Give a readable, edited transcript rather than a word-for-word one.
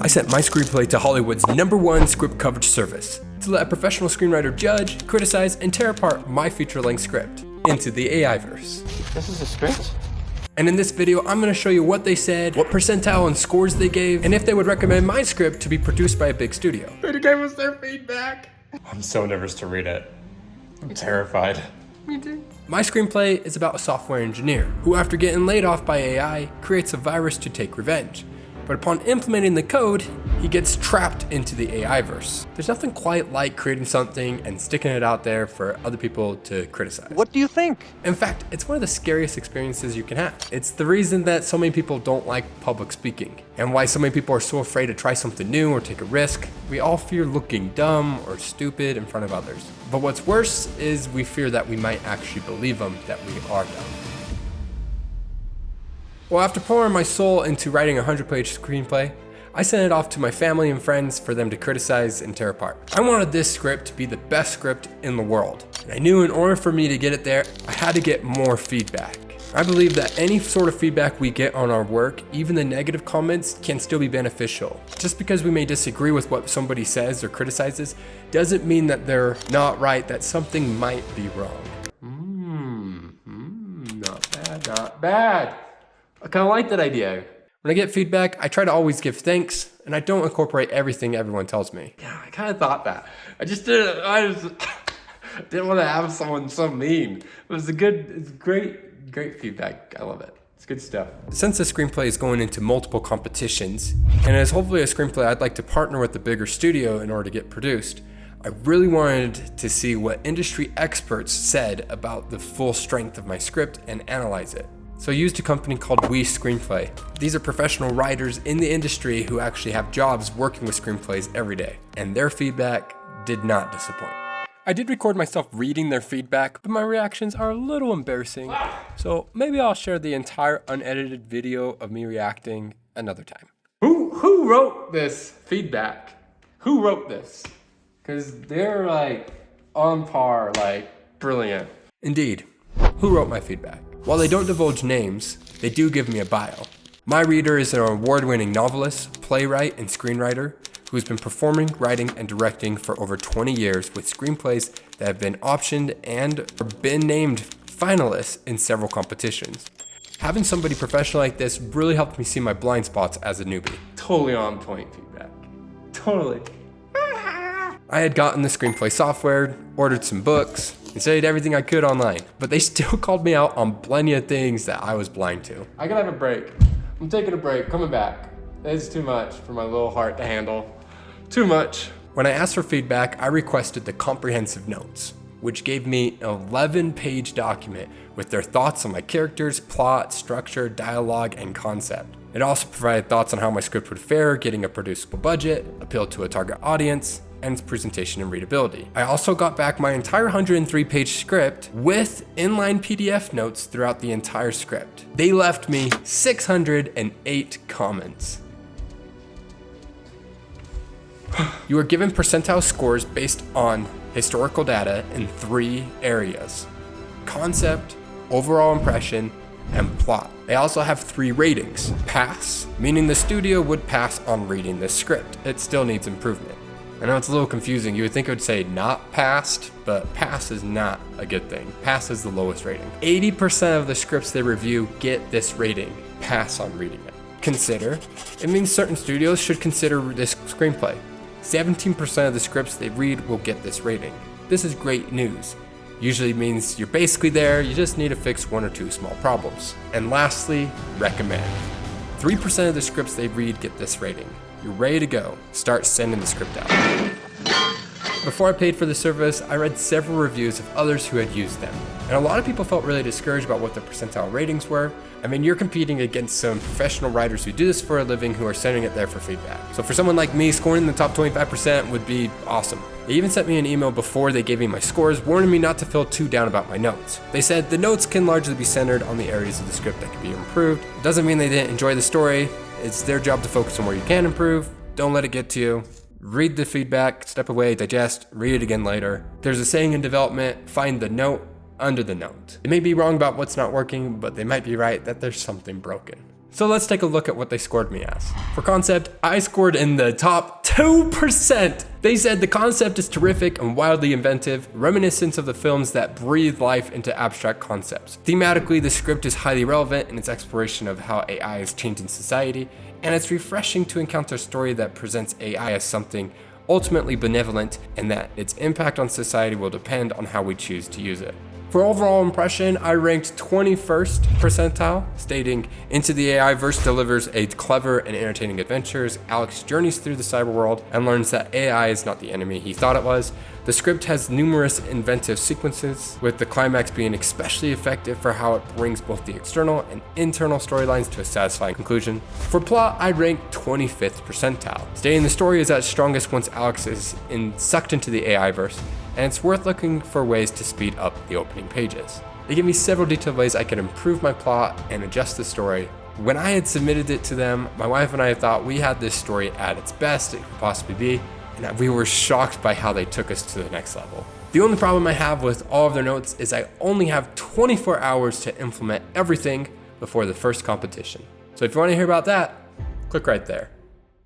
I sent my screenplay to Hollywood's #1 script coverage service to let a professional screenwriter judge, criticize, and tear apart my feature-length script into the AI-verse. This is a script? And in this video, I'm going to show you what they said, what percentile and scores they gave, and if they would recommend my script to be produced by a big studio. They gave us their feedback. I'm so nervous to read it. I'm terrified. Me too. My screenplay is about a software engineer who, after getting laid off by AI, creates a virus to take revenge. But upon implementing the code, he gets trapped into the AI-verse. There's nothing quite like creating something and sticking it out there for other people to criticize. What do you think? In fact, it's one of the scariest experiences you can have. It's the reason that so many people don't like public speaking, and why so many people are so afraid to try something new or take a risk. We all fear looking dumb or stupid in front of others. But what's worse is we fear that we might actually believe them that we are dumb. Well, after pouring my soul into writing a 100-page screenplay, I sent it off to my family and friends for them to criticize and tear apart. I wanted this script to be the best script in the world. And I knew in order for me to get it there, I had to get more feedback. I believe that any sort of feedback we get on our work, even the negative comments, can still be beneficial. Just because we may disagree with what somebody says or criticizes, doesn't mean that they're not right, that something might be wrong. Not bad, not bad. I kind of like that idea. When I get feedback, I try to always give thanks, and I don't incorporate everything everyone tells me. Yeah, I kind of thought that. I just didn't want to have someone so mean. It's great feedback. I love it. It's good stuff. Since the screenplay is going into multiple competitions, and is hopefully a screenplay I'd like to partner with a bigger studio in order to get produced, I really wanted to see what industry experts said about the full strength of my script and analyze it. So I used a company called WeScreenplay. These are professional writers in the industry who actually have jobs working with screenplays every day, and their feedback did not disappoint. I did record myself reading their feedback, but my reactions are a little embarrassing, so maybe I'll share the entire unedited video of me reacting another time. Who wrote this feedback? Who wrote this? Because they're like on par, like brilliant. Indeed, who wrote my feedback? While they don't divulge names, they do give me a bio. My reader is an award-winning novelist, playwright, and screenwriter who has been performing, writing, and directing for over 20 years with screenplays that have been optioned and been named finalists in several competitions. Having somebody professional like this really helped me see my blind spots as a newbie. Totally on point feedback. Totally. I had gotten the screenplay software, ordered some books, and studied everything I could online, but they still called me out on plenty of things that I was blind to. I gotta have a break. I'm taking a break, coming back. It's too much for my little heart to handle. Too much. When I asked for feedback, I requested the comprehensive notes, which gave me an 11-page document with their thoughts on my characters, plot, structure, dialogue, and concept. It also provided thoughts on how my script would fare, getting a producible budget, appeal to a target audience, and its presentation and readability. I also got back my entire 103-page script with inline PDF notes throughout the entire script. They left me 608 comments. You are given percentile scores based on historical data in 3 areas: concept, overall impression, and plot. They also have 3 ratings. Pass, meaning the studio would pass on reading this script. It still needs improvement. I know it's a little confusing. You would think it would say not passed, but pass is not a good thing. Pass is the lowest rating. 80% of the scripts they review get this rating, pass on reading it. Consider, it means certain studios should consider this screenplay. 17% of the scripts they read will get this rating. This is great news. Usually means you're basically there, you just need to fix 1 or 2 small problems. And lastly, recommend. 3% of the scripts they read get this rating. You're ready to go. Start sending the script out. Before I paid for the service, I read several reviews of others who had used them. And a lot of people felt really discouraged about what the percentile ratings were. I mean, you're competing against some professional writers who do this for a living who are sending it there for feedback. So for someone like me, scoring in the top 25% would be awesome. They even sent me an email before they gave me my scores, warning me not to feel too down about my notes. They said the notes can largely be centered on the areas of the script that can be improved. It doesn't mean they didn't enjoy the story. It's their job to focus on where you can improve. Don't let it get to you. Read the feedback, step away, digest, read it again later. There's a saying in development, find the note under the note. They may be wrong about what's not working, but they might be right that there's something broken. So let's take a look at what they scored me as. For concept, I scored in the top 2%. They said the concept is terrific and wildly inventive, reminiscent of the films that breathe life into abstract concepts. Thematically, the script is highly relevant in its exploration of how AI is changing society, and it's refreshing to encounter a story that presents AI as something ultimately benevolent and that its impact on society will depend on how we choose to use it. For overall impression, I ranked 21st percentile, stating Into the AI verse delivers a clever and entertaining adventure as Alex journeys through the cyber world and learns that AI is not the enemy he thought it was. The script has numerous inventive sequences, with the climax being especially effective for how it brings both the external and internal storylines to a satisfying conclusion. For plot, I ranked 25th percentile, stating the story is at strongest once Alex is sucked into the AI verse, and it's worth looking for ways to speed up the opening pages. They give me several detailed ways I could improve my plot and adjust the story. When I had submitted it to them, my wife and I thought we had this story at its best it could possibly be, and we were shocked by how they took us to the next level. The only problem I have with all of their notes is I only have 24 hours to implement everything before the first competition. So if you want to hear about that, click right there.